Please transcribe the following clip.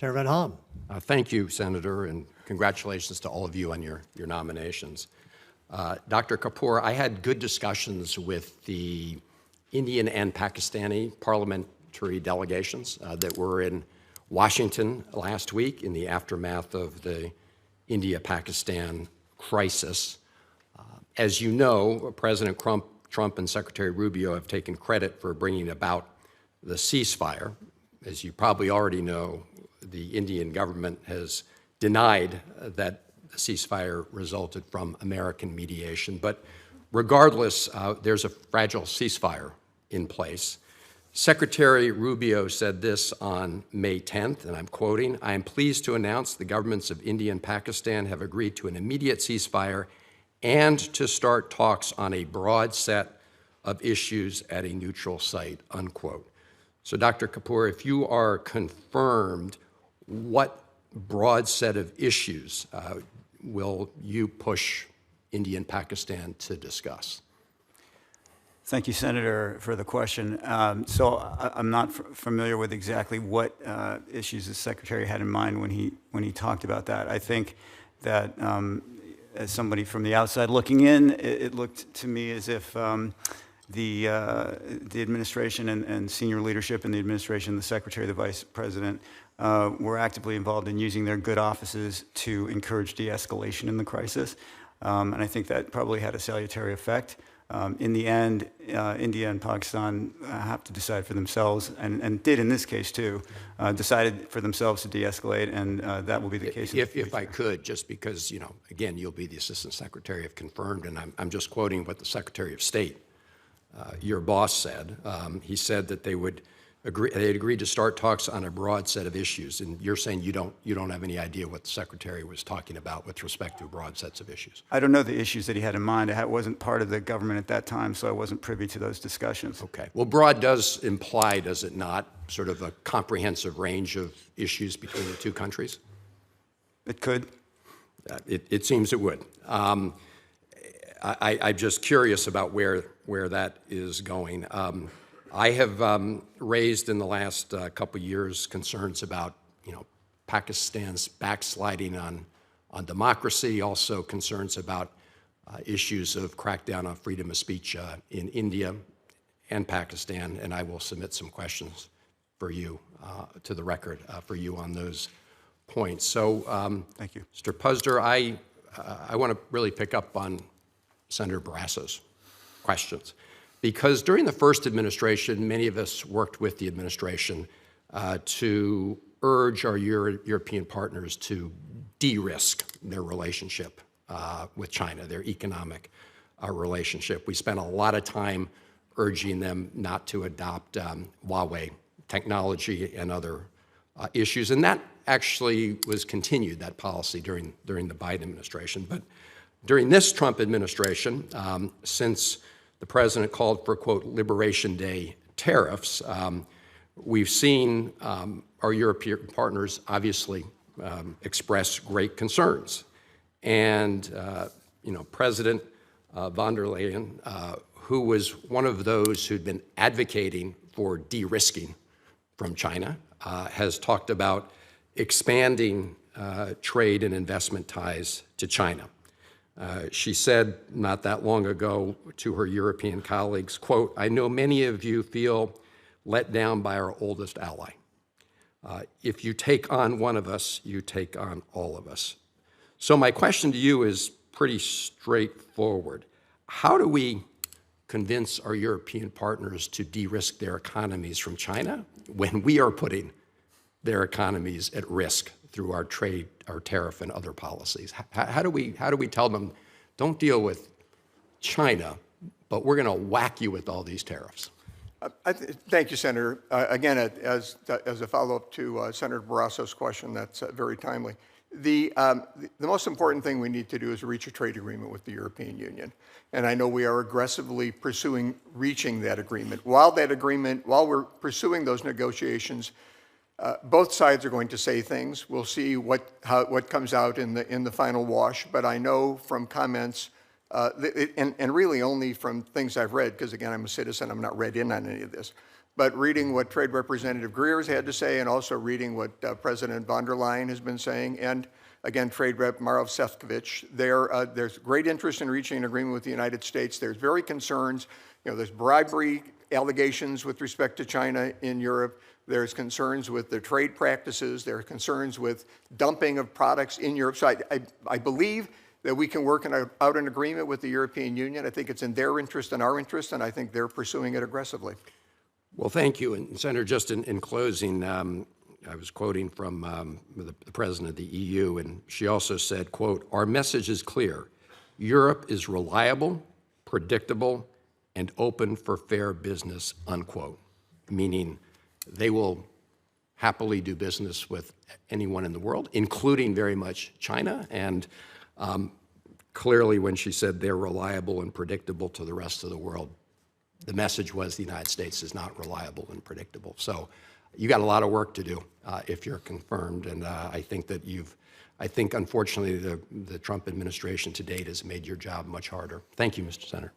Senator Van Hollen. Thank you, Senator, and congratulations to all of you on your nominations. Dr. Kapoor, I had good discussions with the Indian and Pakistani parliamentary delegations that were in Washington last week in the aftermath of the India-Pakistan crisis. As you know, President Trump and Secretary Rubio have taken credit for bringing about the ceasefire. As you probably already know, the Indian government has denied that the ceasefire resulted from American mediation. But regardless, there's a fragile ceasefire in place. Secretary Rubio said this on May 10th, and I'm quoting, "I am pleased to announce the governments of India and Pakistan have agreed to an immediate ceasefire and to start talks on a broad set of issues at a neutral site," unquote. So, Dr. Kapoor, if you are confirmed, what broad set of issues will you push India and Pakistan to discuss? Thank you, Senator, for the question. So I'm not familiar with exactly what issues the Secretary had in mind when he talked about that. I think that as somebody from the outside looking in, it looked to me as if the administration and senior leadership in the administration, the Secretary, the Vice President, were actively involved in using their good offices to encourage de-escalation in the crisis. And I think that probably had a salutary effect. In the end, India and Pakistan have to decide for themselves, and did in this case too, decided for themselves to de-escalate, and that will be the case. If I could, just because, again, you'll be the Assistant Secretary if confirmed, and I'm just quoting what the Secretary of State, your boss, said. He said that they'd agreed to start talks on a broad set of issues, and you're saying you don't have any idea what the Secretary was talking about with respect to broad sets of issues. I don't know the issues that he had in mind. I wasn't part of the government at that time, so I wasn't privy to those discussions. Okay. Well, broad does imply, does it not, sort of a comprehensive range of issues between the two countries? It could. It seems it would. I'm just curious about where that is going. I have raised in the last couple of years concerns about, Pakistan's backsliding on democracy, also concerns about issues of crackdown on freedom of speech in India and Pakistan, and I will submit some questions for you to the record for you on those points. So, thank you, Mr. Puzder, I want to really pick up on Senator Barrasso's questions. Because during the first administration, many of us worked with the administration to urge our European partners to de-risk their relationship with China, their economic relationship. We spent a lot of time urging them not to adopt Huawei technology and other issues, and that actually was continued, that policy, during the Biden administration. But during this Trump administration, since the president called for, quote, Liberation Day tariffs, we've seen our European partners obviously express great concerns. And, President von der Leyen, who was one of those who'd been advocating for de-risking from China, has talked about expanding trade and investment ties to China. She said not that long ago to her European colleagues, quote, "I know many of you feel let down by our oldest ally. If you take on one of us, you take on all of us." So my question to you is pretty straightforward. How do we convince our European partners to de-risk their economies from China when we are putting their economies at risk through our trade, our tariff, and other policies? How do we tell them, don't deal with China, but we're going to whack you with all these tariffs? Thank you, Senator. Again, as a follow-up to Senator Barrasso's question, that's very timely. The most important thing we need to do is reach a trade agreement with the European Union. And I know we are aggressively pursuing reaching that agreement. While we're pursuing those negotiations, both sides are going to say things. We'll see what comes out in the final wash. But I know from comments, and really only from things I've read, because again, I'm a citizen, I'm not read in on any of this, But reading what Trade Representative Greer's had to say, and also reading what President von der Leyen has been saying, and again, Trade Rep Maroš Šefčovič, there's great interest in reaching an agreement with the United States. There's very concerns. There's bribery allegations with respect to China in Europe. There's concerns with their trade practices. There are concerns with dumping of products in Europe. So I believe that we can work out an agreement with the European Union. I think it's in their interest and our interest, and I think they're pursuing it aggressively. Well, thank you. And Senator, just in closing, I was quoting from the President of the EU, and she also said, quote, "Our message is clear. Europe is reliable, predictable, and open for fair business," unquote, meaning they will happily do business with anyone in the world, including very much China. And clearly when she said they're reliable and predictable to the rest of the world, the message was the United States is not reliable and predictable. So you got a lot of work to do if you're confirmed. And I think that unfortunately the Trump administration to date has made your job much harder. Thank you, Mr. Senator.